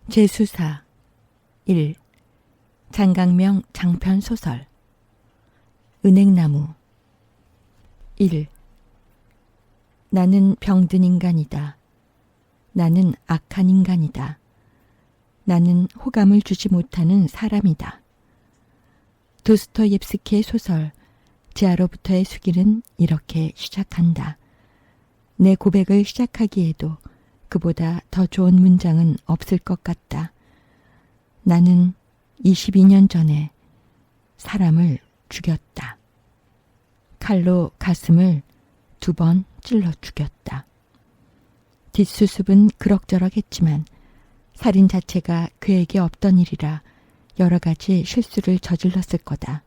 재수사 1. 장강명 장편 소설 은행나무 1. 나는 병든 인간이다. 나는 악한 인간이다. 나는 호감을 주지 못하는 사람이다. 도스토옙스키의 소설 지하로부터의 수기는 이렇게 시작한다. 내 고백을 시작하기에도 그보다 더 좋은 문장은 없을 것 같다. 나는 22년 전에 사람을 죽였다. 칼로 가슴을 2번 찔러 죽였다. 뒷수습은 그럭저럭 했지만 살인 자체가 그에게 없던 일이라 여러 가지 실수를 저질렀을 거다.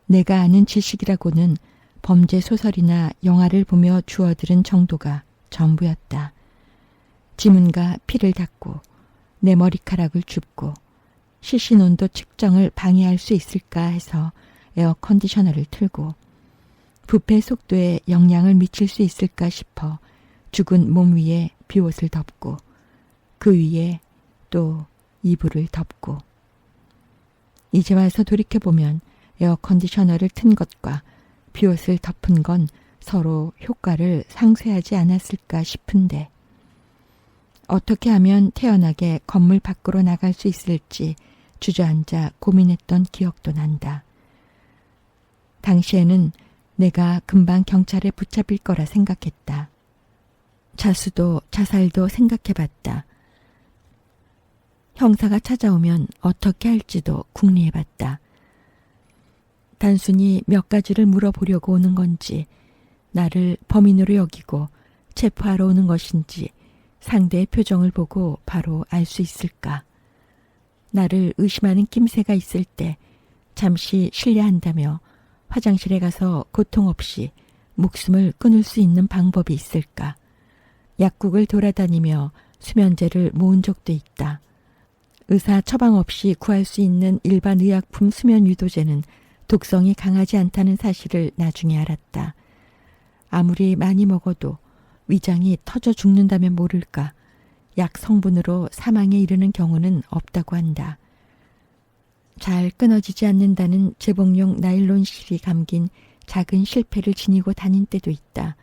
내가 아는 지식이라고는 범죄 소설이나 영화를 보며 주워들은 정도가 전부였다. 지문과 피를 닦고 내 머리카락을 줍고 시신온도 측정을 방해할 수 있을까 해서 에어컨디셔너를 틀고 부패 속도에 영향을 미칠 수 있을까 싶어 죽은 몸 위에 비옷을 덮고 그 위에 또 이불을 덮고 이제 와서 돌이켜보면 에어컨디셔너를 튼 것과 비옷을 덮은 건 서로 효과를 상쇄하지 않았을까 싶은데 어떻게 하면 태연하게 건물 밖으로 나갈 수 있을지 주저앉아 고민했던 기억도 난다. 당시에는 내가 금방 경찰에 붙잡힐 거라 생각했다. 자수도 자살도 생각해봤다. 형사가 찾아오면 어떻게 할지도 궁리해봤다. 단순히 몇 가지를 물어보려고 오는 건지 나를 범인으로 여기고 체포하러 오는 것인지 상대의 표정을 보고 바로 알 수 있을까? 나를 의심하는 낌새가 있을 때 잠시 실례한다며 화장실에 가서 고통 없이 목숨을 끊을 수 있는 방법이 있을까? 약국을 돌아다니며 수면제를 모은 적도 있다. 의사 처방 없이 구할 수 있는 일반 의약품 수면 유도제는 독성이 강하지 않다는 사실을 나중에 알았다. 아무리 많이 먹어도 위장이 터져 죽는다면 모를까 약 성분으로 사망에 이르는 경우는 없다고 한다. 잘 끊어지지 않는다는 재봉용 나일론 실이 감긴 작은 실패를 지니고 다닌 때도 있다.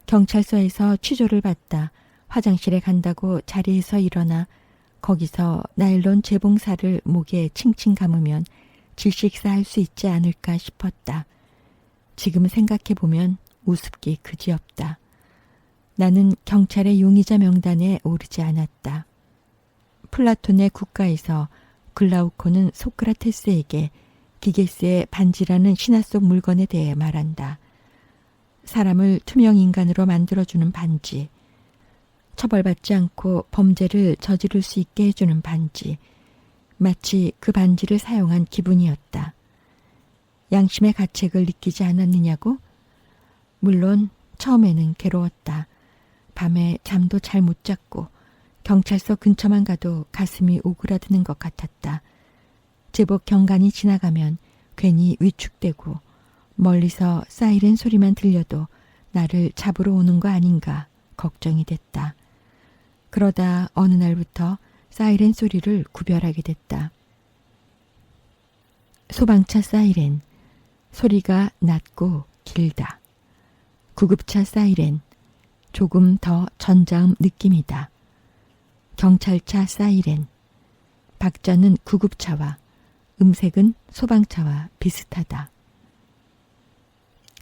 경찰서에서 취조를 받다 화장실에 간다고 자리에서 일어나 거기서 나일론 재봉살을 목에 칭칭 감으면 질식사할 수 있지 않을까 싶었다. 지금 생각해보면 우습기 그지없다. 나는 경찰의 용의자 명단에 오르지 않았다. 플라톤의 국가에서 글라우코는 소크라테스에게 기게스의 반지라는 신화 속 물건에 대해 말한다. 사람을 투명 인간으로 만들어주는 반지, 처벌받지 않고 범죄를 저지를 수 있게 해주는 반지, 마치 그 반지를 사용한 기분이었다. 양심의 가책을 느끼지 않았느냐고? 물론 처음에는 괴로웠다. 밤에 잠도 잘 못 잤고 경찰서 근처만 가도 가슴이 오그라드는 것 같았다. 제법 경관이 지나가면 괜히 위축되고 멀리서 사이렌 소리만 들려도 나를 잡으러 오는 거 아닌가 걱정이 됐다. 그러다 어느 날부터 사이렌 소리를 구별하게 됐다. 소방차 사이렌, 소리가 낮고 길다. 구급차 사이렌, 조금 더 전자음 느낌이다. 경찰차 사이렌, 박자는 구급차와 음색은 소방차와 비슷하다.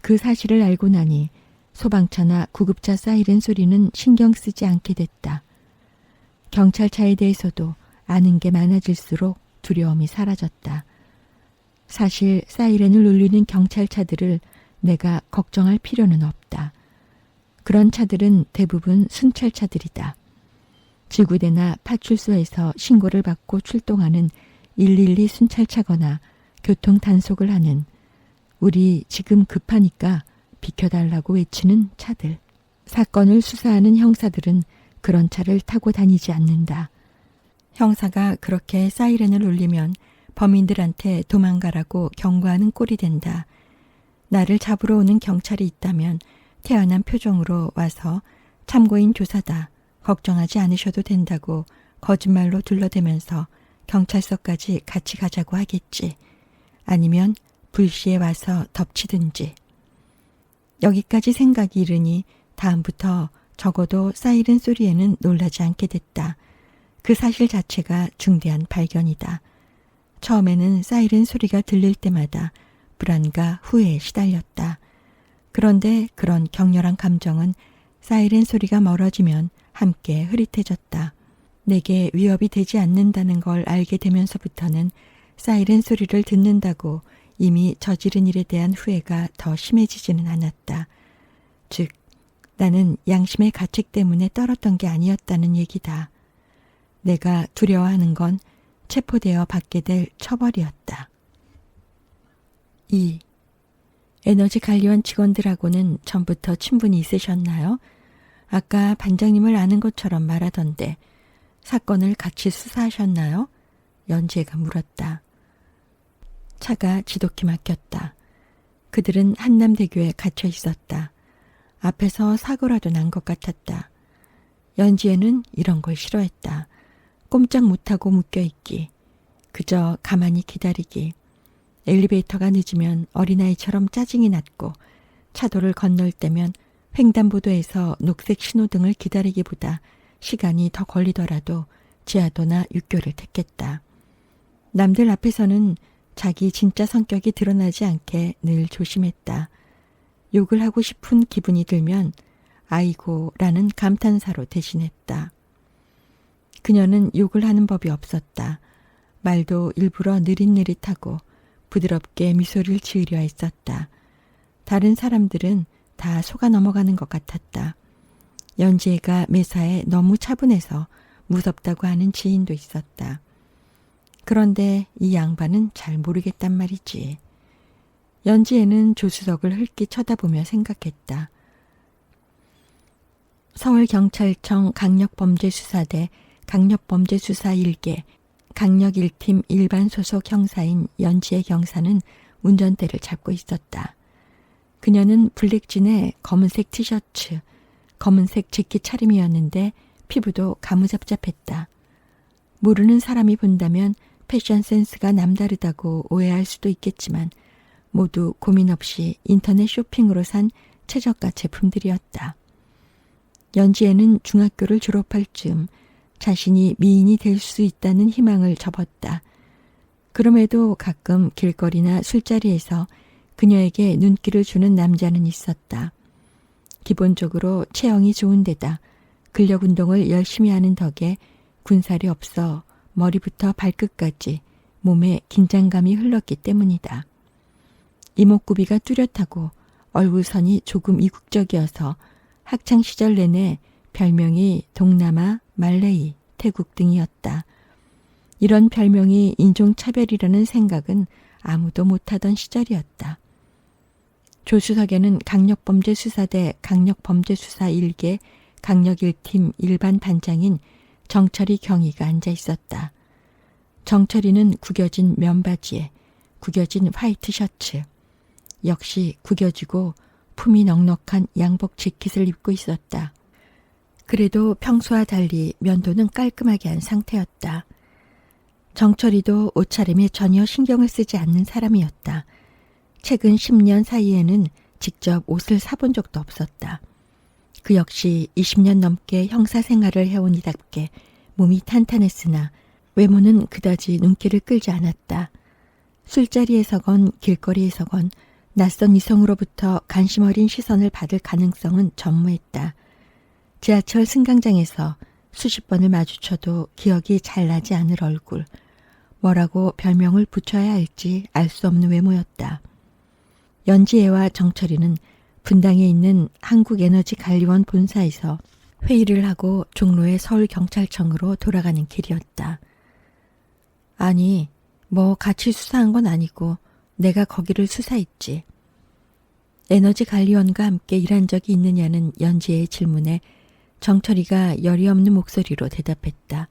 그 사실을 알고 나니 소방차나 구급차 사이렌 소리는 신경 쓰지 않게 됐다. 경찰차에 대해서도 아는 게 많아질수록 두려움이 사라졌다. 사실 사이렌을 울리는 경찰차들을 내가 걱정할 필요는 없다. 그런 차들은 대부분 순찰차들이다. 지구대나 파출소에서 신고를 받고 출동하는 112 순찰차거나 교통 단속을 하는 우리 지금 급하니까 비켜달라고 외치는 차들. 사건을 수사하는 형사들은 그런 차를 타고 다니지 않는다. 형사가 그렇게 사이렌을 울리면 범인들한테 도망가라고 경고하는 꼴이 된다. 나를 잡으러 오는 경찰이 있다면 태연한 표정으로 와서 참고인 조사다. 걱정하지 않으셔도 된다고 거짓말로 둘러대면서 경찰서까지 같이 가자고 하겠지. 아니면 불시에 와서 덮치든지. 여기까지 생각이 이르니 다음부터 적어도 사이렌 소리에는 놀라지 않게 됐다. 그 사실 자체가 중대한 발견이다. 처음에는 사이렌 소리가 들릴 때마다 불안과 후회에 시달렸다. 그런데 그런 격렬한 감정은 사이렌 소리가 멀어지면 함께 흐릿해졌다. 내게 위협이 되지 않는다는 걸 알게 되면서부터는 사이렌 소리를 듣는다고 이미 저지른 일에 대한 후회가 더 심해지지는 않았다. 즉, 나는 양심의 가책 때문에 떨었던 게 아니었다는 얘기다. 내가 두려워하는 건 체포되어 받게 될 처벌이었다. 2. 에너지 관리원 직원들하고는 전부터 친분이 있으셨나요? 아까 반장님을 아는 것처럼 말하던데 사건을 같이 수사하셨나요? 연지혜가 물었다. 차가 지독히 막혔다. 그들은 한남대교에 갇혀 있었다. 앞에서 사고라도 난 것 같았다. 연지혜는 이런 걸 싫어했다. 꼼짝 못하고 묶여있기. 그저 가만히 기다리기. 엘리베이터가 늦으면 어린아이처럼 짜증이 났고 차도를 건널 때면 횡단보도에서 녹색 신호등을 기다리기보다 시간이 더 걸리더라도 지하도나 육교를 택했다. 남들 앞에서는 자기 진짜 성격이 드러나지 않게 늘 조심했다. 욕을 하고 싶은 기분이 들면 아이고 라는 감탄사로 대신했다. 그녀는 욕을 하는 법이 없었다. 말도 일부러 느릿느릿하고 부드럽게 미소를 지으려 했었다. 다른 사람들은 다 속아 넘어가는 것 같았다. 연지혜가 매사에 너무 차분해서 무섭다고 하는 지인도 있었다. 그런데 이 양반은 잘 모르겠단 말이지. 연지혜는 조수석을 흘낏 쳐다보며 생각했다. 서울경찰청 강력범죄수사대 강력범죄수사 1개 강력 1팀 일반 소속 형사인 연지혜 경사는 운전대를 잡고 있었다. 그녀는 블랙진에 검은색 티셔츠, 검은색 재킷 차림이었는데 피부도 가무잡잡했다. 모르는 사람이 본다면 패션 센스가 남다르다고 오해할 수도 있겠지만 모두 고민 없이 인터넷 쇼핑으로 산 최저가 제품들이었다. 연지혜는 중학교를 졸업할 즈음 자신이 미인이 될 수 있다는 희망을 접었다. 그럼에도 가끔 길거리나 술자리에서 그녀에게 눈길을 주는 남자는 있었다. 기본적으로 체형이 좋은 데다 근력 운동을 열심히 하는 덕에 군살이 없어 머리부터 발끝까지 몸에 긴장감이 흘렀기 때문이다. 이목구비가 뚜렷하고 얼굴선이 조금 이국적이어서 학창시절 내내 별명이 동남아, 말레이, 태국 등이었다. 이런 별명이 인종차별이라는 생각은 아무도 못하던 시절이었다. 조수석에는 강력범죄수사대 강력범죄수사 1개 강력 1팀 일반 반장인 정철이 경위가 앉아 있었다. 정철이는 구겨진 면바지에 구겨진 화이트 셔츠, 역시 구겨지고 품이 넉넉한 양복 재킷을 입고 있었다. 그래도 평소와 달리 면도는 깔끔하게 한 상태였다. 정철이도 옷차림에 전혀 신경을 쓰지 않는 사람이었다. 최근 10년 사이에는 직접 옷을 사본 적도 없었다. 그 역시 20년 넘게 형사 생활을 해온 이답게 몸이 탄탄했으나 외모는 그다지 눈길을 끌지 않았다. 술자리에서건 길거리에서건 낯선 이성으로부터 관심 어린 시선을 받을 가능성은 전무했다. 지하철 승강장에서 수십 번을 마주쳐도 기억이 잘 나지 않을 얼굴, 뭐라고 별명을 붙여야 할지 알 수 없는 외모였다. 연지혜와 정철이는 분당에 있는 한국에너지관리원 본사에서 회의를 하고 종로의 서울경찰청으로 돌아가는 길이었다. 아니, 뭐 같이 수사한 건 아니고 내가 거기를 수사했지. 에너지관리원과 함께 일한 적이 있느냐는 연지혜의 질문에 정철이가 열이 없는 목소리로 대답했다.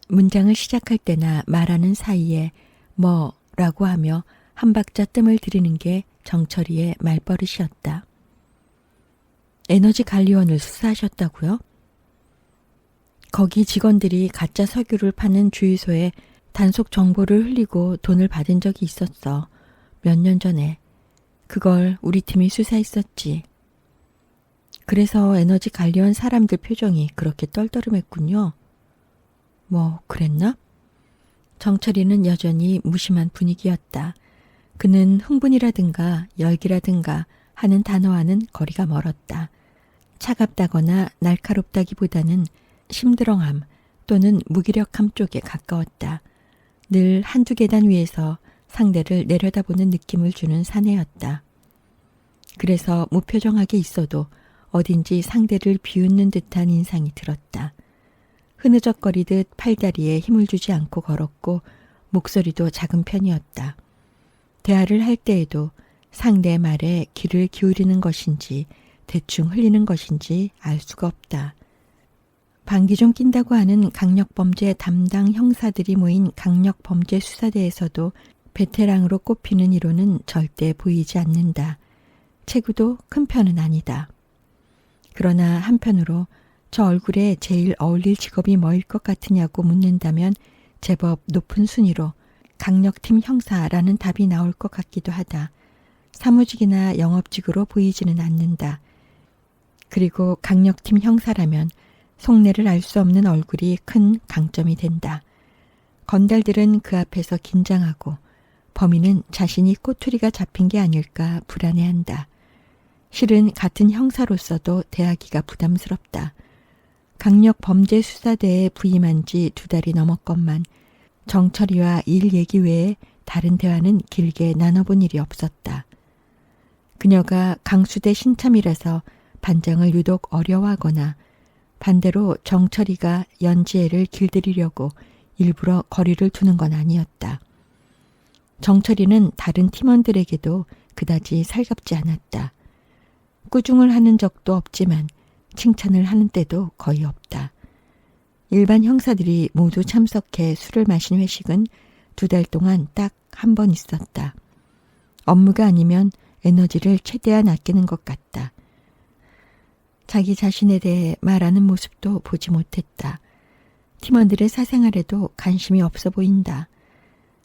문장을 시작할 때나 말하는 사이에 뭐라고 하며 한 박자 뜸을 들이는 게 정철이의 말버릇이었다. 에너지관리원을 수사하셨다고요? 거기 직원들이 가짜 석유를 파는 주유소에 단속 정보를 흘리고 돈을 받은 적이 있었어. 몇 년 전에. 그걸 우리 팀이 수사했었지. 그래서 에너지 관리원 사람들 표정이 그렇게 떨떠름했군요. 뭐 그랬나? 정철이는 여전히 무심한 분위기였다. 그는 흥분이라든가 열기라든가 하는 단어와는 거리가 멀었다. 차갑다거나 날카롭다기보다는 심드렁함 또는 무기력함 쪽에 가까웠다. 늘 한두 계단 위에서 상대를 내려다보는 느낌을 주는 사내였다. 그래서 무표정하게 있어도 어딘지 상대를 비웃는 듯한 인상이 들었다. 흐느적거리듯 팔다리에 힘을 주지 않고 걸었고 목소리도 작은 편이었다. 대화를 할 때에도 상대의 말에 귀를 기울이는 것인지 대충 흘리는 것인지 알 수가 없다. 방귀 좀 낀다고 하는 강력범죄 담당 형사들이 모인 강력범죄 수사대에서도 베테랑으로 꼽히는 이로는 절대 보이지 않는다. 체구도 큰 편은 아니다. 그러나 한편으로 저 얼굴에 제일 어울릴 직업이 뭐일 것 같으냐고 묻는다면 제법 높은 순위로 강력팀 형사라는 답이 나올 것 같기도 하다. 사무직이나 영업직으로 보이지는 않는다. 그리고 강력팀 형사라면 속내를 알 수 없는 얼굴이 큰 강점이 된다. 건달들은 그 앞에서 긴장하고 범인은 자신이 꼬투리가 잡힌 게 아닐까 불안해한다. 실은 같은 형사로서도 대하기가 부담스럽다. 강력범죄수사대에 부임한 지 2달이 넘었건만 정철이와 일 얘기 외에 다른 대화는 길게 나눠본 일이 없었다. 그녀가 강수대 신참이라서 반장을 유독 어려워하거나 반대로 정철이가 연지애를 길들이려고 일부러 거리를 두는 건 아니었다. 정철이는 다른 팀원들에게도 그다지 살갑지 않았다. 꾸중을 하는 적도 없지만 칭찬을 하는 때도 거의 없다. 일반 형사들이 모두 참석해 술을 마신 회식은 2달 동안 딱 한 번 있었다. 업무가 아니면 에너지를 최대한 아끼는 것 같다. 자기 자신에 대해 말하는 모습도 보지 못했다. 팀원들의 사생활에도 관심이 없어 보인다.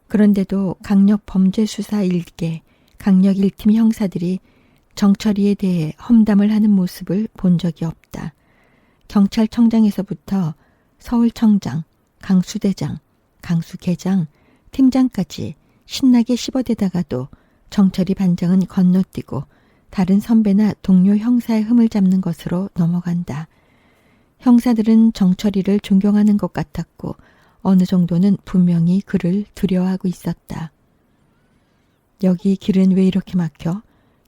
그런데도 강력 범죄수사 1개, 강력 1팀 형사들이 정철이에 대해 험담을 하는 모습을 본 적이 없다. 경찰청장에서부터 서울청장, 강수대장, 강수계장, 팀장까지 신나게 씹어대다가도 정철이 반장은 건너뛰고 다른 선배나 동료 형사의 흠을 잡는 것으로 넘어간다. 형사들은 정철이를 존경하는 것 같았고 어느 정도는 분명히 그를 두려워하고 있었다. 여기 길은 왜 이렇게 막혀?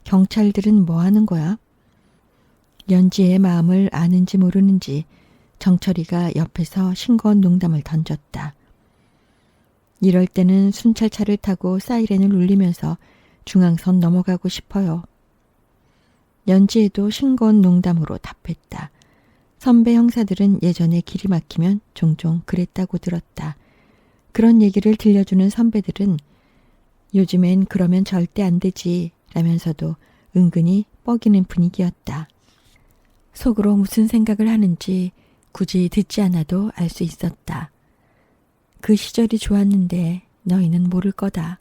경찰들은 뭐 하는 거야? 연지의 마음을 아는지 모르는지 정철이가 옆에서 싱거운 농담을 던졌다. 이럴 때는 순찰차를 타고 사이렌을 울리면서 중앙선 넘어가고 싶어요. 연지에도 싱거운 농담으로 답했다. 선배 형사들은 예전에 길이 막히면 종종 그랬다고 들었다. 그런 얘기를 들려주는 선배들은 요즘엔 그러면 절대 안 되지 라면서도 은근히 뻐기는 분위기였다. 속으로 무슨 생각을 하는지 굳이 듣지 않아도 알 수 있었다. 그 시절이 좋았는데 너희는 모를 거다.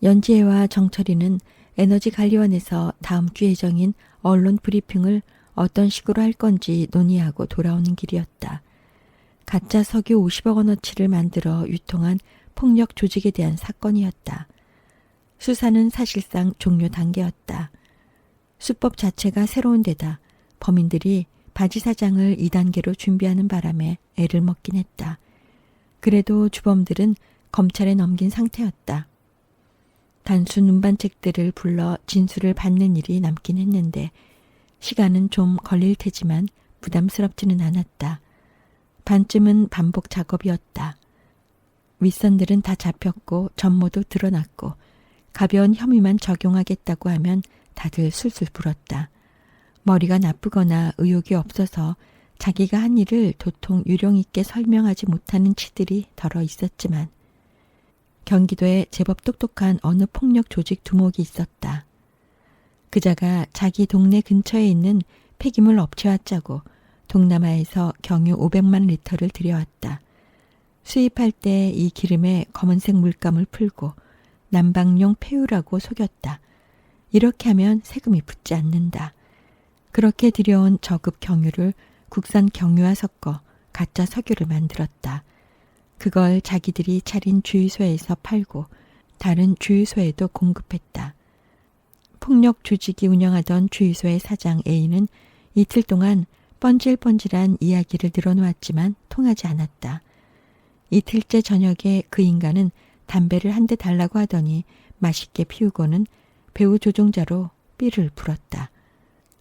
연지혜와 정철이는 에너지관리원에서 다음 주 예정인 언론 브리핑을 어떤 식으로 할 건지 논의하고 돌아오는 길이었다. 가짜 석유 50억 원어치를 만들어 유통한 폭력 조직에 대한 사건이었다. 수사는 사실상 종료 단계였다. 수법 자체가 새로운 데다 범인들이 바지 사장을 2단계로 준비하는 바람에 애를 먹긴 했다. 그래도 주범들은 검찰에 넘긴 상태였다. 단순 운반책들을 불러 진술을 받는 일이 남긴 했는데 시간은 좀 걸릴 테지만 부담스럽지는 않았다. 반쯤은 반복 작업이었다. 윗선들은 다 잡혔고 전모도 드러났고 가벼운 혐의만 적용하겠다고 하면 다들 술술 불었다. 머리가 나쁘거나 의욕이 없어서 자기가 한 일을 도통 요령 있게 설명하지 못하는 치들이 덜어 있었지만 경기도에 제법 똑똑한 어느 폭력 조직 두목이 있었다. 그자가 자기 동네 근처에 있는 폐기물 업체와 짜고 동남아에서 경유 500만 리터를 들여왔다. 수입할 때 이 기름에 검은색 물감을 풀고 난방용 폐유라고 속였다. 이렇게 하면 세금이 붙지 않는다. 그렇게 들여온 저급 경유를 국산 경유와 섞어 가짜 석유를 만들었다. 그걸 자기들이 차린 주유소에서 팔고 다른 주유소에도 공급했다. 폭력 조직이 운영하던 주유소의 사장 A는 이틀 동안 뻔질뻔질한 이야기를 늘어놓았지만 통하지 않았다. 이틀째 저녁에 그 인간은 담배를 한 대 달라고 하더니 맛있게 피우고는 배우 조종자로 삐를 불었다.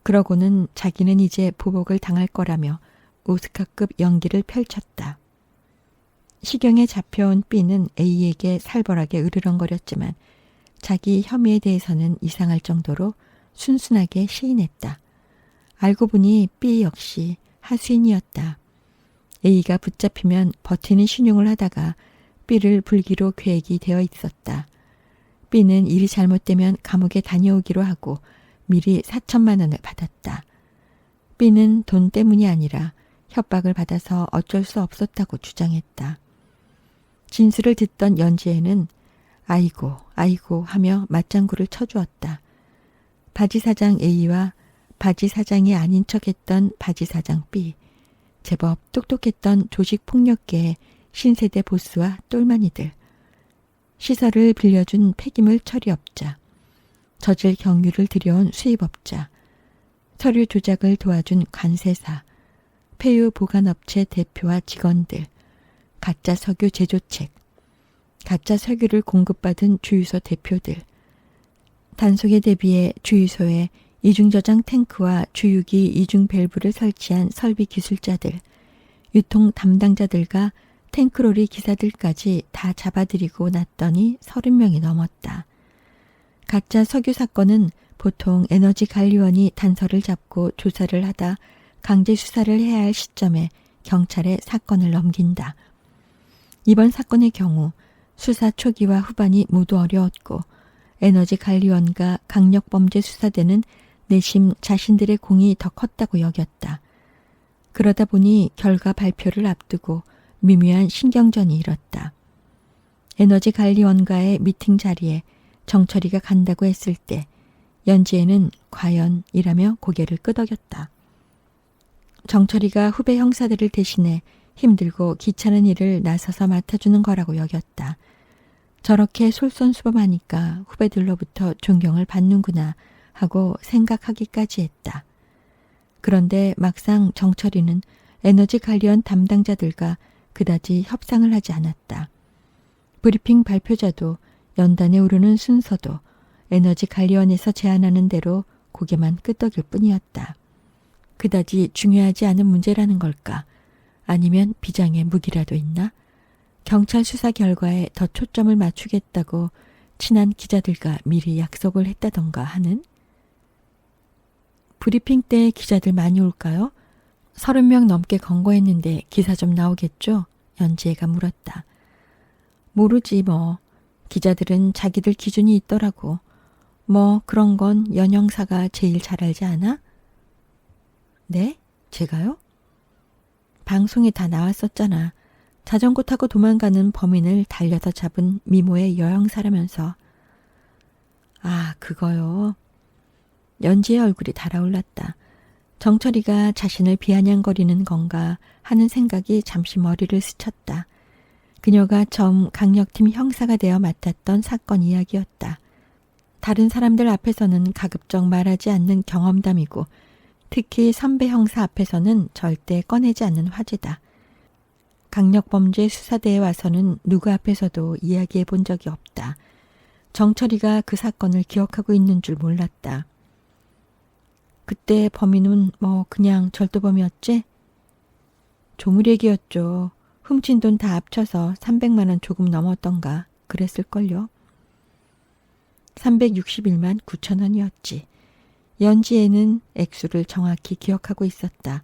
그러고는 자기는 이제 보복을 당할 거라며 오스카급 연기를 펼쳤다. 시경에 잡혀온 B는 A에게 살벌하게 으르렁거렸지만 자기 혐의에 대해서는 이상할 정도로 순순하게 시인했다. 알고 보니 B 역시 하수인이었다. A가 붙잡히면 버티는 신용을 하다가 B를 불기로 계획이 되어 있었다. B는 일이 잘못되면 감옥에 다녀오기로 하고 미리 4천만 원을 받았다. B는 돈 때문이 아니라 협박을 받아서 어쩔 수 없었다고 주장했다. 진술을 듣던 연지에는 아이고 아이고 하며 맞장구를 쳐주었다. 바지사장 A와 바지사장이 아닌 척했던 바지사장 B, 제법 똑똑했던 조직폭력계의 신세대 보스와 똘마니들, 시설을 빌려준 폐기물 처리업자, 젖을 경유를 들여온 수입업자, 서류 조작을 도와준 관세사, 폐유 보관업체 대표와 직원들, 가짜 석유 제조책, 가짜 석유를 공급받은 주유소 대표들, 단속에 대비해 주유소에 이중저장 탱크와 주유기 이중 밸브를 설치한 설비 기술자들, 유통 담당자들과 탱크로리 기사들까지 다 잡아들이고 났더니 30명이 넘었다. 가짜 석유 사건은 보통 에너지관리원이 단서를 잡고 조사를 하다 강제 수사를 해야 할 시점에 경찰에 사건을 넘긴다. 이번 사건의 경우 수사 초기와 후반이 모두 어려웠고 에너지관리원과 강력범죄수사대는 내심 자신들의 공이 더 컸다고 여겼다. 그러다 보니 결과 발표를 앞두고 미묘한 신경전이 일었다. 에너지관리원과의 미팅 자리에 정철이가 간다고 했을 때 연지에는 과연이라며 고개를 끄덕였다. 정철이가 후배 형사들을 대신해 힘들고 귀찮은 일을 나서서 맡아주는 거라고 여겼다. 저렇게 솔선수범하니까 후배들로부터 존경을 받는구나 하고 생각하기까지 했다. 그런데 막상 정철이는 에너지관리원 담당자들과 그다지 협상을 하지 않았다. 브리핑 발표자도 연단에 오르는 순서도 에너지관리원에서 제안하는 대로 고개만 끄덕일 뿐이었다. 그다지 중요하지 않은 문제라는 걸까? 아니면 비장의 무기라도 있나? 경찰 수사 결과에 더 초점을 맞추겠다고 친한 기자들과 미리 약속을 했다던가 하는? 브리핑 때 기자들 많이 올까요? 30명 넘게 권고했는데 기사 좀 나오겠죠? 연지혜가 물었다. 모르지 뭐. 기자들은 자기들 기준이 있더라고. 뭐 그런 건 연 형사가 제일 잘 알지 않아? 네? 제가요? 방송에 다 나왔었잖아. 자전거 타고 도망가는 범인을 달려서 잡은 미모의 여형사라면서. 아, 그거요. 연지의 얼굴이 달아올랐다. 정철이가 자신을 비아냥거리는 건가 하는 생각이 잠시 머리를 스쳤다. 그녀가 처음 강력팀 형사가 되어 맡았던 사건 이야기였다. 다른 사람들 앞에서는 가급적 말하지 않는 경험담이고 특히 선배 형사 앞에서는 절대 꺼내지 않는 화제다. 강력범죄 수사대에 와서는 누구 앞에서도 이야기해 본 적이 없다. 정철이가 그 사건을 기억하고 있는 줄 몰랐다. 그때 범인은 뭐 그냥 절도범이었지? 조물얘기였죠. 훔친 돈 다 합쳐서 300만 원 조금 넘었던가 그랬을걸요. 361만 9천 원이었지. 연지에는 액수를 정확히 기억하고 있었다.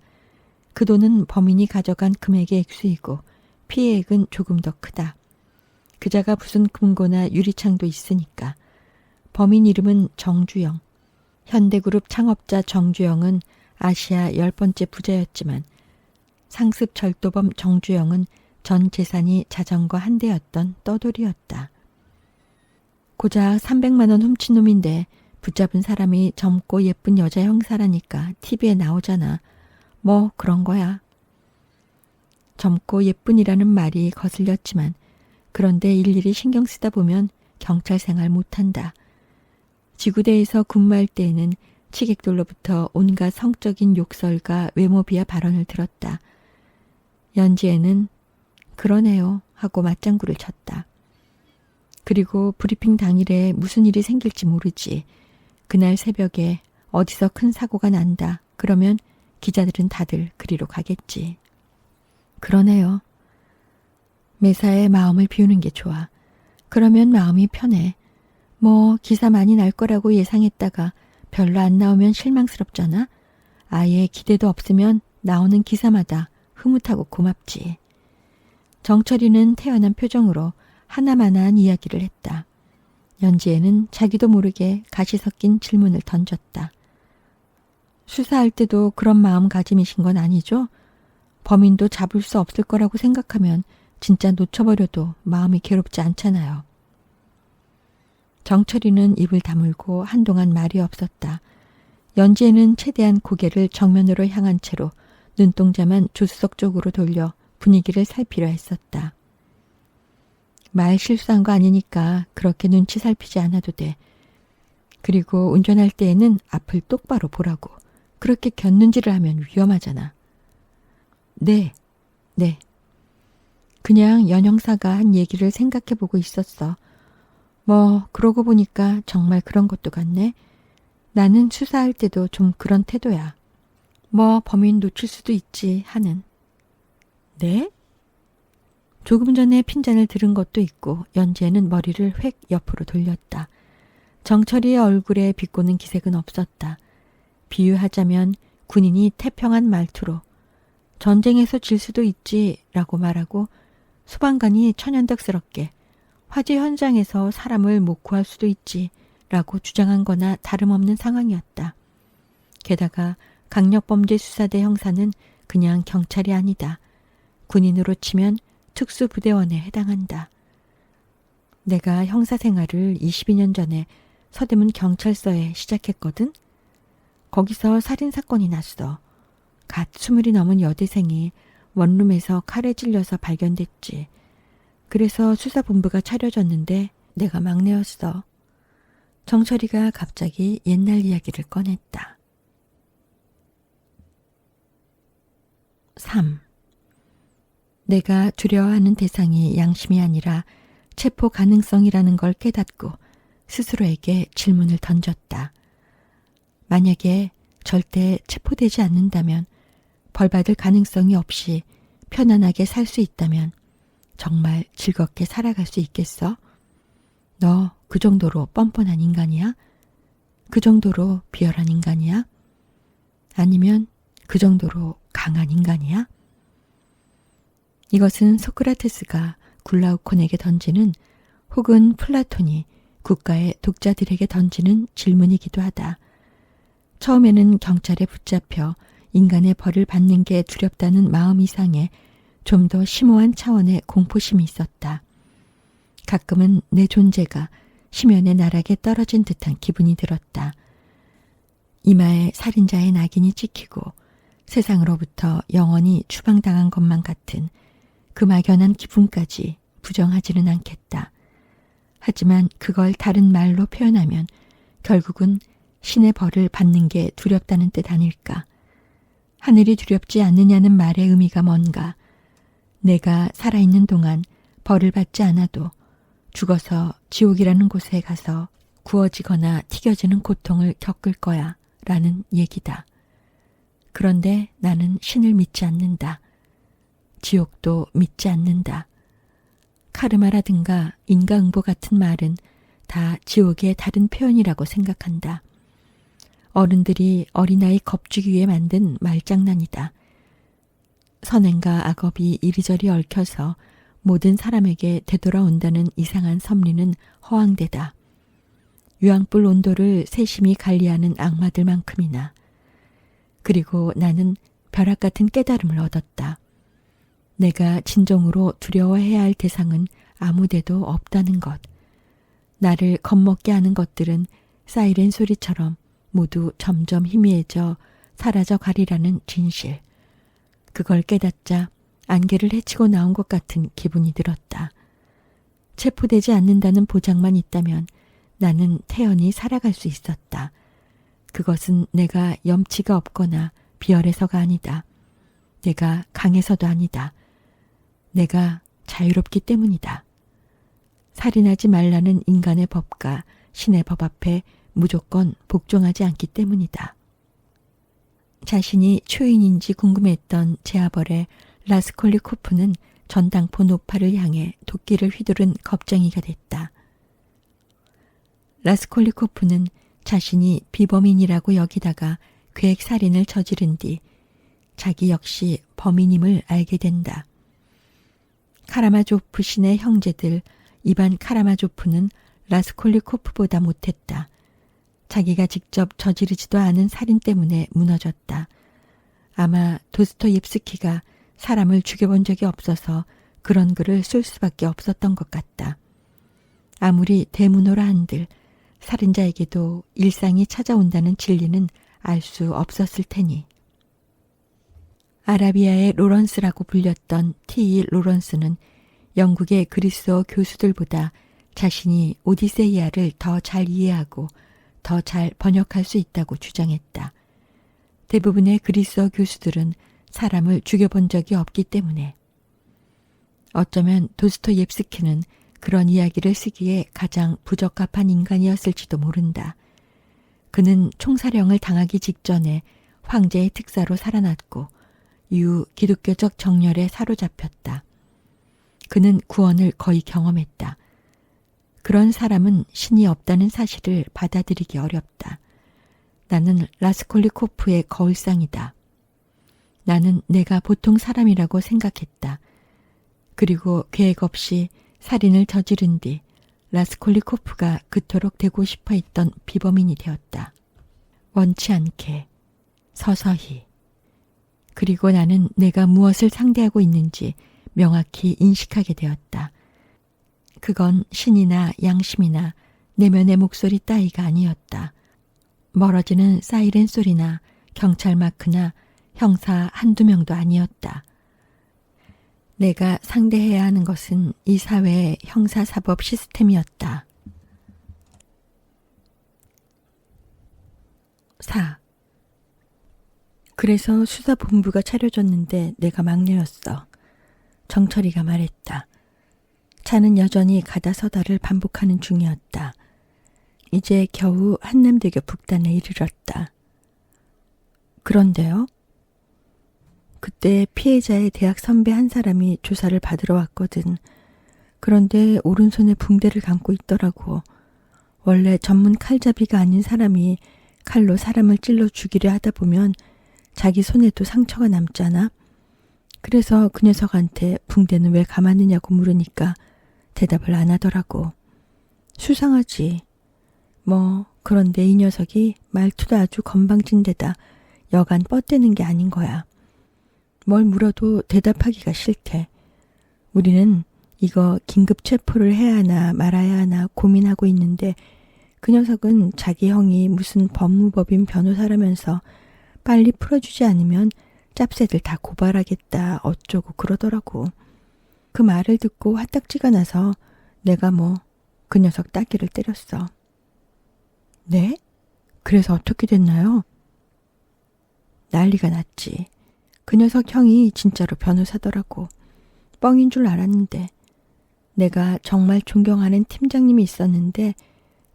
그 돈은 범인이 가져간 금액의 액수이고 피해액은 조금 더 크다. 그자가 무슨 금고나 유리창도 있으니까. 범인 이름은 정주영. 현대그룹 창업자 정주영은 아시아 10번째 부자였지만 상습 절도범 정주영은 전 재산이 자전거 한 대였던 떠돌이였다. 고작 300만 원 훔친 놈인데 붙잡은 사람이 젊고 예쁜 여자 형사라니까 TV에 나오잖아. 뭐 그런 거야. 젊고 예쁜이라는 말이 거슬렸지만 그런데 일일이 신경 쓰다 보면 경찰 생활 못한다. 지구대에서 근무할 때에는 취객들로부터 온갖 성적인 욕설과 외모 비하 발언을 들었다. 연지에는 그러네요 하고 맞장구를 쳤다. 그리고 브리핑 당일에 무슨 일이 생길지 모르지. 그날 새벽에 어디서 큰 사고가 난다. 그러면 기자들은 다들 그리로 가겠지. 그러네요. 매사에 마음을 비우는 게 좋아. 그러면 마음이 편해. 뭐 기사 많이 날 거라고 예상했다가 별로 안 나오면 실망스럽잖아. 아예 기대도 없으면 나오는 기사마다 흐뭇하고 고맙지. 정철이는 태연한 표정으로 하나마나한 이야기를 했다. 연지에는 자기도 모르게 가시 섞인 질문을 던졌다. 수사할 때도 그런 마음가짐이신 건 아니죠? 범인도 잡을 수 없을 거라고 생각하면 진짜 놓쳐버려도 마음이 괴롭지 않잖아요. 정철이는 입을 다물고 한동안 말이 없었다. 연지에는 최대한 고개를 정면으로 향한 채로 눈동자만 조수석 쪽으로 돌려 분위기를 살피려 했었다. 말 실수한 거 아니니까 그렇게 눈치 살피지 않아도 돼. 그리고 운전할 때에는 앞을 똑바로 보라고. 그렇게 곁눈질을 하면 위험하잖아. 네. 그냥 연 형사가 한 얘기를 생각해보고 있었어. 뭐 그러고 보니까 정말 그런 것도 같네. 나는 수사할 때도 좀 그런 태도야. 뭐 범인 놓칠 수도 있지 하는. 네? 조금 전에 핀잔을 들은 것도 있고 연지에는 머리를 획 옆으로 돌렸다. 정철이의 얼굴에 비꼬는 기색은 없었다. 비유하자면 군인이 태평한 말투로 전쟁에서 질 수도 있지라고 말하고 소방관이 천연덕스럽게 화재 현장에서 사람을 못 구할 수도 있지라고 주장한 거나 다름없는 상황이었다. 게다가 강력범죄수사대 형사는 그냥 경찰이 아니다. 군인으로 치면 특수부대원에 해당한다. 내가 형사 생활을 22년 전에 서대문 경찰서에 시작했거든. 거기서 살인사건이 났어. 갓 20이 넘은 여대생이 원룸에서 칼에 찔려서 발견됐지. 그래서 수사본부가 차려졌는데 내가 막내였어. 정철이가 갑자기 옛날 이야기를 꺼냈다. 3. 내가 두려워하는 대상이 양심이 아니라 체포 가능성이라는 걸 깨닫고 스스로에게 질문을 던졌다. 만약에 절대 체포되지 않는다면, 벌받을 가능성이 없이 편안하게 살 수 있다면 정말 즐겁게 살아갈 수 있겠어? 너 그 정도로 뻔뻔한 인간이야? 그 정도로 비열한 인간이야? 아니면 그 정도로 강한 인간이야? 이것은 소크라테스가 글라우콘에게 던지는, 혹은 플라톤이 국가의 독자들에게 던지는 질문이기도 하다. 처음에는 경찰에 붙잡혀 인간의 벌을 받는 게 두렵다는 마음 이상의 좀 더 심오한 차원의 공포심이 있었다. 가끔은 내 존재가 심연의 나락에 떨어진 듯한 기분이 들었다. 이마에 살인자의 낙인이 찍히고 세상으로부터 영원히 추방당한 것만 같은 그 막연한 기분까지 부정하지는 않겠다. 하지만 그걸 다른 말로 표현하면 결국은 신의 벌을 받는 게 두렵다는 뜻 아닐까. 하늘이 두렵지 않느냐는 말의 의미가 뭔가. 내가 살아있는 동안 벌을 받지 않아도 죽어서 지옥이라는 곳에 가서 구워지거나 튀겨지는 고통을 겪을 거야 라는 얘기다. 그런데 나는 신을 믿지 않는다. 지옥도 믿지 않는다. 카르마라든가 인과응보 같은 말은 다 지옥의 다른 표현이라고 생각한다. 어른들이 어린아이 겁주기 위해 만든 말장난이다. 선행과 악업이 이리저리 얽혀서 모든 사람에게 되돌아온다는 이상한 섭리는 허황되다. 유황불 온도를 세심히 관리하는 악마들만큼이나. 그리고 나는 벼락 같은 깨달음을 얻었다. 내가 진정으로 두려워해야 할 대상은 아무데도 없다는 것. 나를 겁먹게 하는 것들은 사이렌 소리처럼 모두 점점 희미해져 사라져 가리라는 진실. 그걸 깨닫자 안개를 헤치고 나온 것 같은 기분이 들었다. 체포되지 않는다는 보장만 있다면 나는 태연히 살아갈 수 있었다. 그것은 내가 염치가 없거나 비열해서가 아니다. 내가 강해서도 아니다. 내가 자유롭기 때문이다. 살인하지 말라는 인간의 법과 신의 법 앞에 무조건 복종하지 않기 때문이다. 자신이 초인인지 궁금했던 제아벌의 라스콜리코프는 전당포 노파를 향해 도끼를 휘두른 겁쟁이가 됐다. 라스콜리코프는 자신이 비범인이라고 여기다가 계획살인을 저지른 뒤 자기 역시 범인임을 알게 된다. 카라마조프 신의 형제들 이반 카라마조프는 라스콜리코프보다 못했다. 자기가 직접 저지르지도 않은 살인 때문에 무너졌다. 아마 도스토옙스키가 사람을 죽여본 적이 없어서 그런 글을 쓸 수밖에 없었던 것 같다. 아무리 대문호라 한들 살인자에게도 일상이 찾아온다는 진리는 알 수 없었을 테니. 아라비아의 로런스라고 불렸던 T.E. 로런스는 영국의 그리스어 교수들보다 자신이 오디세이아를 더 잘 이해하고 더 잘 번역할 수 있다고 주장했다. 대부분의 그리스어 교수들은 사람을 죽여본 적이 없기 때문에. 어쩌면 도스토옙스키는 그런 이야기를 쓰기에 가장 부적합한 인간이었을지도 모른다. 그는 총사령을 당하기 직전에 황제의 특사로 살아났고 이후 기독교적 정열에 사로잡혔다. 그는 구원을 거의 경험했다. 그런 사람은 신이 없다는 사실을 받아들이기 어렵다. 나는 라스콜리코프의 거울상이다. 나는 내가 보통 사람이라고 생각했다. 그리고 계획 없이 살인을 저지른 뒤 라스콜리코프가 그토록 되고 싶어 했던 비범인이 되었다. 원치 않게, 서서히. 그리고 나는 내가 무엇을 상대하고 있는지 명확히 인식하게 되었다. 그건 신이나 양심이나 내면의 목소리 따위가 아니었다. 멀어지는 사이렌 소리나 경찰 마크나 형사 한두 명도 아니었다. 내가 상대해야 하는 것은 이 사회의 형사사법 시스템이었다. 4. 그래서 수사본부가 차려졌는데 내가 막내였어. 정철이가 말했다. 차는 여전히 가다 서다를 반복하는 중이었다. 이제 겨우 한남대교 북단에 이르렀다. 그런데요? 그때 피해자의 대학 선배 한 사람이 조사를 받으러 왔거든. 그런데 오른손에 붕대를 감고 있더라고. 원래 전문 칼잡이가 아닌 사람이 칼로 사람을 찔러 죽이려 하다 보면 자기 손에도 상처가 남잖아. 그래서 그 녀석한테 붕대는 왜 감았느냐고 물으니까 대답을 안 하더라고. 수상하지. 그런데 이 녀석이 말투도 아주 건방진데다 여간 뻗대는 게 아닌 거야. 뭘 물어도 대답하기가 싫대. 우리는 이거 긴급 체포를 해야 하나 말아야 하나 고민하고 있는데 그 녀석은 자기 형이 무슨 법무법인 변호사라면서 빨리 풀어주지 않으면 짭새들 다 고발하겠다 어쩌고 그러더라고. 그 말을 듣고 화딱지가 나서 내가 그 녀석 따귀를 때렸어. 네? 그래서 어떻게 됐나요? 난리가 났지. 그 녀석 형이 진짜로 변호사더라고. 뻥인 줄 알았는데. 내가 정말 존경하는 팀장님이 있었는데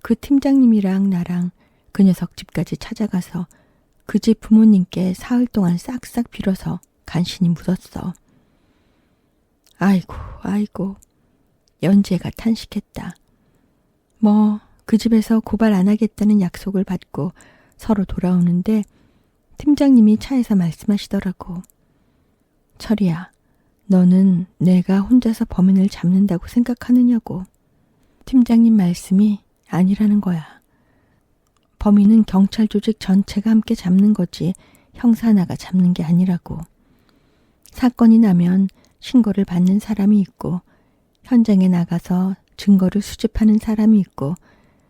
그 팀장님이랑 나랑 그 녀석 집까지 찾아가서 그 집 부모님께 사흘 동안 싹싹 빌어서 간신히 묻었어. 아이고. 연재가 탄식했다. 그 집에서 고발 안 하겠다는 약속을 받고 서로 돌아오는데 팀장님이 차에서 말씀하시더라고. 철이야, 너는 내가 혼자서 범인을 잡는다고 생각하느냐고. 팀장님 말씀이 아니라는 거야. 범인은 경찰 조직 전체가 함께 잡는 거지 형사 하나가 잡는 게 아니라고. 사건이 나면 신고를 받는 사람이 있고 현장에 나가서 증거를 수집하는 사람이 있고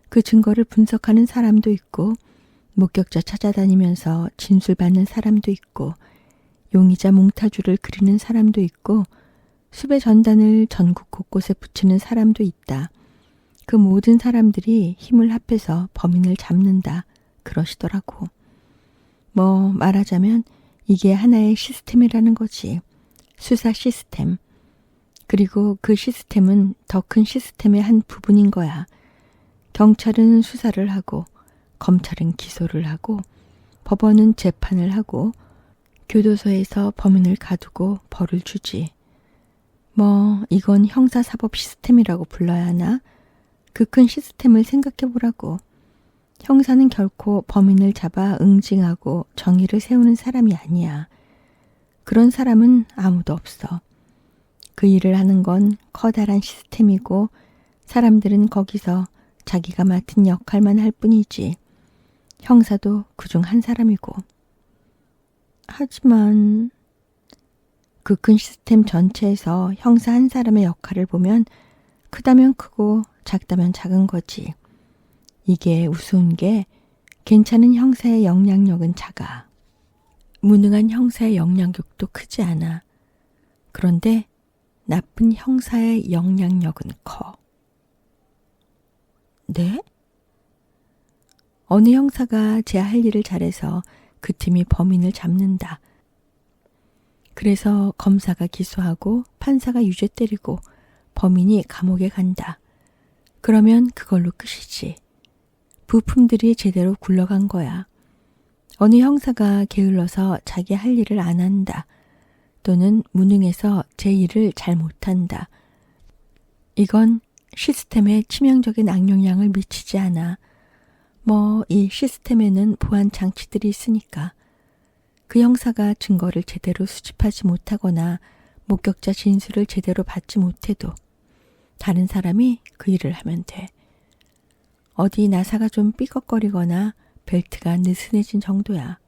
그 증거를 분석하는 사람도 있고 목격자 찾아다니면서 진술받는 사람도 있고 용의자 몽타주를 그리는 사람도 있고 수배 전단을 전국 곳곳에 붙이는 사람도 있다. 그 모든 사람들이 힘을 합해서 범인을 잡는다. 그러시더라고. 뭐 말하자면 이게 하나의 시스템이라는 거지. 수사 시스템. 그리고 그 시스템은 더 큰 시스템의 한 부분인 거야. 경찰은 수사를 하고 검찰은 기소를 하고 법원은 재판을 하고 교도소에서 범인을 가두고 벌을 주지. 뭐 이건 형사사법 시스템이라고 불러야 하나? 그 큰 시스템을 생각해 보라고. 형사는 결코 범인을 잡아 응징하고 정의를 세우는 사람이 아니야. 그런 사람은 아무도 없어. 그 일을 하는 건 커다란 시스템이고 사람들은 거기서 자기가 맡은 역할만 할 뿐이지. 형사도 그중 한 사람이고. 하지만 그 큰 시스템 전체에서 형사 한 사람의 역할을 보면 크다면 크고 작다면 작은 거지. 이게 우스운 게 괜찮은 형사의 영향력은 작아. 무능한 형사의 영향력도 크지 않아. 그런데 나쁜 형사의 영향력은 커. 네? 어느 형사가 제 할 일을 잘해서 그 팀이 범인을 잡는다. 그래서 검사가 기소하고 판사가 유죄 때리고 범인이 감옥에 간다. 그러면 그걸로 끝이지. 부품들이 제대로 굴러간 거야. 어느 형사가 게을러서 자기 할 일을 안 한다. 또는 무능해서 제 일을 잘 못한다. 이건 시스템에 치명적인 악영향을 미치지 않아. 뭐 이 시스템에는 보안 장치들이 있으니까. 그 형사가 증거를 제대로 수집하지 못하거나 목격자 진술을 제대로 받지 못해도 다른 사람이 그 일을 하면 돼. 어디 나사가 좀 삐걱거리거나 벨트가 느슨해진 정도야.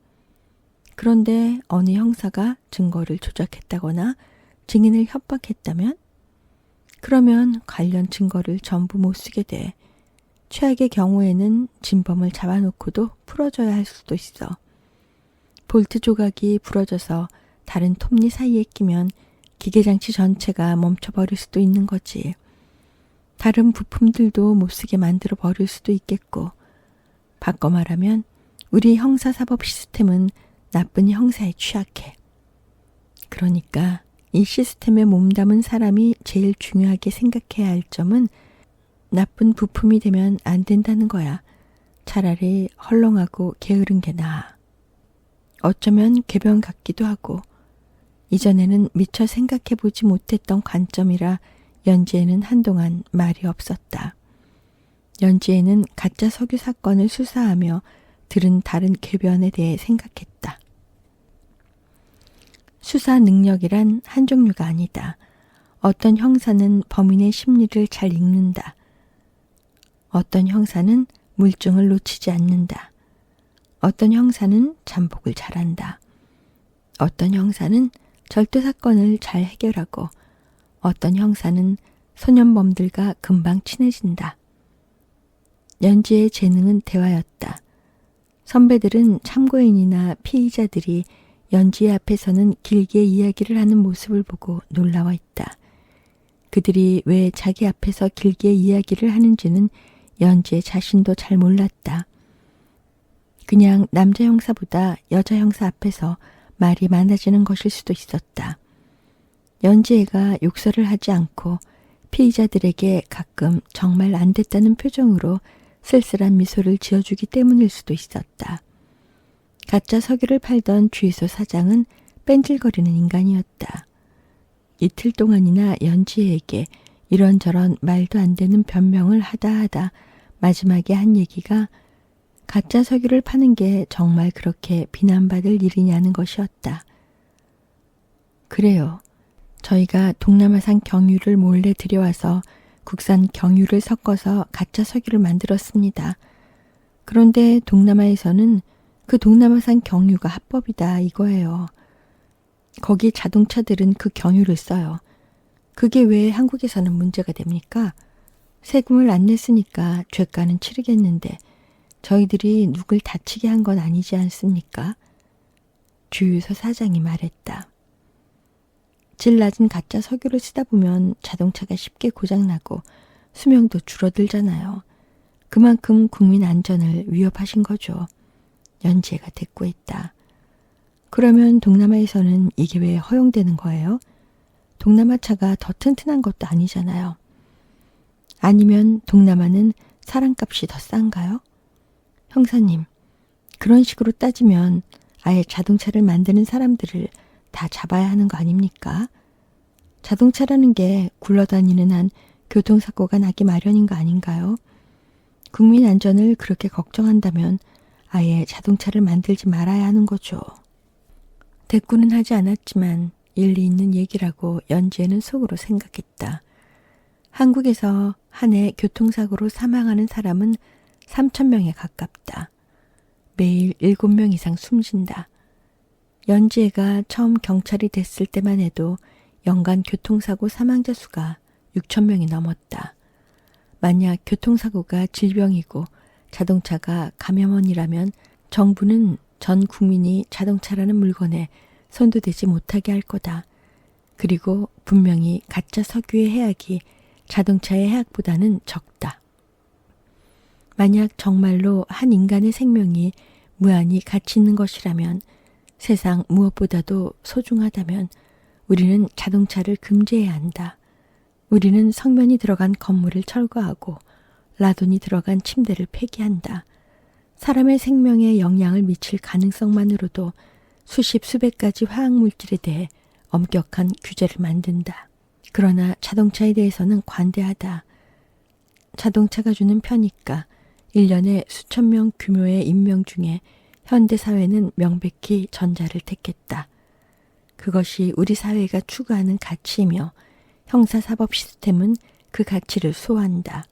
그런데 어느 형사가 증거를 조작했다거나 증인을 협박했다면? 그러면 관련 증거를 전부 못 쓰게 돼. 최악의 경우에는 진범을 잡아놓고도 풀어줘야 할 수도 있어. 볼트 조각이 부러져서 다른 톱니 사이에 끼면 기계장치 전체가 멈춰버릴 수도 있는 거지. 다른 부품들도 못쓰게 만들어 버릴 수도 있겠고. 바꿔 말하면 우리 형사사법 시스템은 나쁜 형사에 취약해. 그러니까 이 시스템에 몸담은 사람이 제일 중요하게 생각해야 할 점은 나쁜 부품이 되면 안 된다는 거야. 차라리 헐렁하고 게으른 게 나아. 어쩌면 궤변 같기도 하고 이전에는 미처 생각해보지 못했던 관점이라 연지에는 한동안 말이 없었다. 연지에는 가짜 석유 사건을 수사하며 들은 다른 궤변에 대해 생각했다. 수사 능력이란 한 종류가 아니다. 어떤 형사는 범인의 심리를 잘 읽는다. 어떤 형사는 물증을 놓치지 않는다. 어떤 형사는 잠복을 잘한다. 어떤 형사는 절도 사건을 잘 해결하고 어떤 형사는 소년범들과 금방 친해진다. 연지의 재능은 대화였다. 선배들은 참고인이나 피의자들이 연지의 앞에서는 길게 이야기를 하는 모습을 보고 놀라워 있다. 그들이 왜 자기 앞에서 길게 이야기를 하는지는 연지의 자신도 잘 몰랐다. 그냥 남자 형사보다 여자 형사 앞에서 말이 많아지는 것일 수도 있었다. 연지애가 욕설을 하지 않고 피의자들에게 가끔 정말 안 됐다는 표정으로 쓸쓸한 미소를 지어주기 때문일 수도 있었다. 가짜 석유를 팔던 주유소 사장은 뺀질거리는 인간이었다. 이틀 동안이나 연지애에게 이런저런 말도 안 되는 변명을 하다 마지막에 한 얘기가 가짜 석유를 파는 게 정말 그렇게 비난받을 일이냐는 것이었다. 그래요. 저희가 동남아산 경유를 몰래 들여와서 국산 경유를 섞어서 가짜 석유를 만들었습니다. 그런데 동남아에서는 그 동남아산 경유가 합법이다 이거예요. 거기 자동차들은 그 경유를 써요. 그게 왜 한국에서는 문제가 됩니까? 세금을 안 냈으니까 죄가는 치르겠는데 저희들이 누굴 다치게 한 건 아니지 않습니까? 주유소 사장이 말했다. 질 낮은 가짜 석유를 쓰다 보면 자동차가 쉽게 고장나고 수명도 줄어들잖아요. 그만큼 국민 안전을 위협하신 거죠. 연지혜가 대꾸했다. 그러면 동남아에서는 이게 왜 허용되는 거예요? 동남아 차가 더 튼튼한 것도 아니잖아요. 아니면 동남아는 사람값이 더 싼가요? 형사님, 그런 식으로 따지면 아예 자동차를 만드는 사람들을 다 잡아야 하는 거 아닙니까? 자동차라는 게 굴러다니는 한 교통사고가 나기 마련인 거 아닌가요? 국민 안전을 그렇게 걱정한다면 아예 자동차를 만들지 말아야 하는 거죠. 대꾸는 하지 않았지만 일리 있는 얘기라고 연지혜는 속으로 생각했다. 한국에서 한 해 교통사고로 사망하는 사람은 3,000명에 가깝다. 매일 7명 이상 숨진다. 연지혜가 처음 경찰이 됐을 때만 해도 연간 교통사고 사망자 수가 6,000명이 넘었다. 만약 교통사고가 질병이고 자동차가 감염원이라면 정부는 전 국민이 자동차라는 물건에 손도 대지 못하게 할 거다. 그리고 분명히 가짜 석유의 해악이 자동차의 해악보다는 적다. 만약 정말로 한 인간의 생명이 무한히 가치 있는 것이라면, 세상 무엇보다도 소중하다면 우리는 자동차를 금지해야 한다. 우리는 성면이 들어간 건물을 철거하고 라돈이 들어간 침대를 폐기한다. 사람의 생명에 영향을 미칠 가능성만으로도 수십 수백 가지 화학물질에 대해 엄격한 규제를 만든다. 그러나 자동차에 대해서는 관대하다. 자동차가 주는 편익과 1년에 수천 명 규모의 인명 중에 현대사회는 명백히 전자를 택했다. 그것이 우리 사회가 추구하는 가치이며 형사사법 시스템은 그 가치를 소화한다.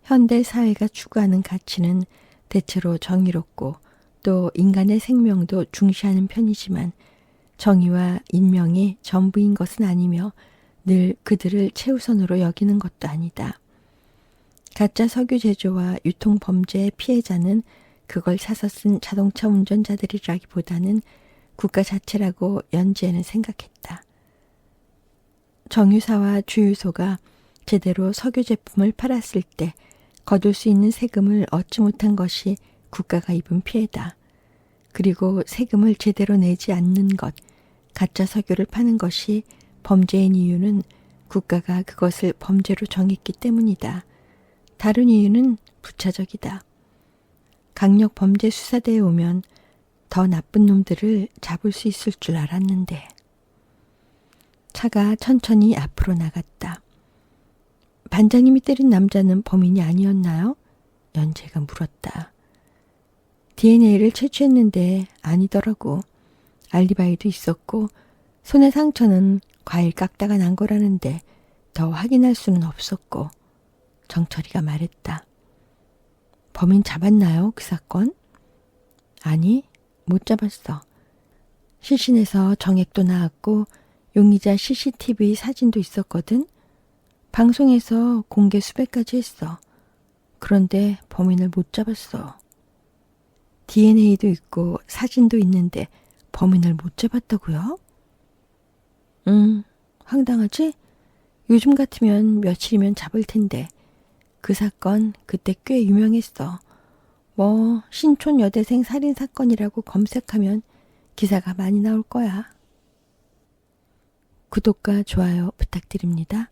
현대사회가 추구하는 가치는 대체로 정의롭고 또 인간의 생명도 중시하는 편이지만 정의와 인명이 전부인 것은 아니며 늘 그들을 최우선으로 여기는 것도 아니다. 가짜 석유 제조와 유통 범죄의 피해자는 그걸 사서 쓴 자동차 운전자들이라기보다는 국가 자체라고 연지혜는 생각했다. 정유사와 주유소가 제대로 석유 제품을 팔았을 때 거둘 수 있는 세금을 얻지 못한 것이 국가가 입은 피해다. 그리고 세금을 제대로 내지 않는 것, 가짜 석유를 파는 것이 범죄인 이유는 국가가 그것을 범죄로 정했기 때문이다. 다른 이유는 부차적이다. 강력 범죄 수사대에 오면 더 나쁜 놈들을 잡을 수 있을 줄 알았는데. 차가 천천히 앞으로 나갔다. 반장님이 때린 남자는 범인이 아니었나요? 연재가 물었다. DNA를 채취했는데 아니더라고. 알리바이도 있었고 손의 상처는 과일 깎다가 난 거라는데 더 확인할 수는 없었고. 정철이가 말했다. 범인 잡았나요? 그 사건? 아니, 못 잡았어. 시신에서 정액도 나왔고 용의자 CCTV 사진도 있었거든. 방송에서 공개 수배까지 했어. 그런데 범인을 못 잡았어. DNA도 있고 사진도 있는데 범인을 못 잡았다고요? 황당하지? 요즘 같으면 며칠이면 잡을 텐데. 그 사건 그때 꽤 유명했어. 뭐 신촌 여대생 살인 사건이라고 검색하면 기사가 많이 나올 거야. 구독과 좋아요 부탁드립니다.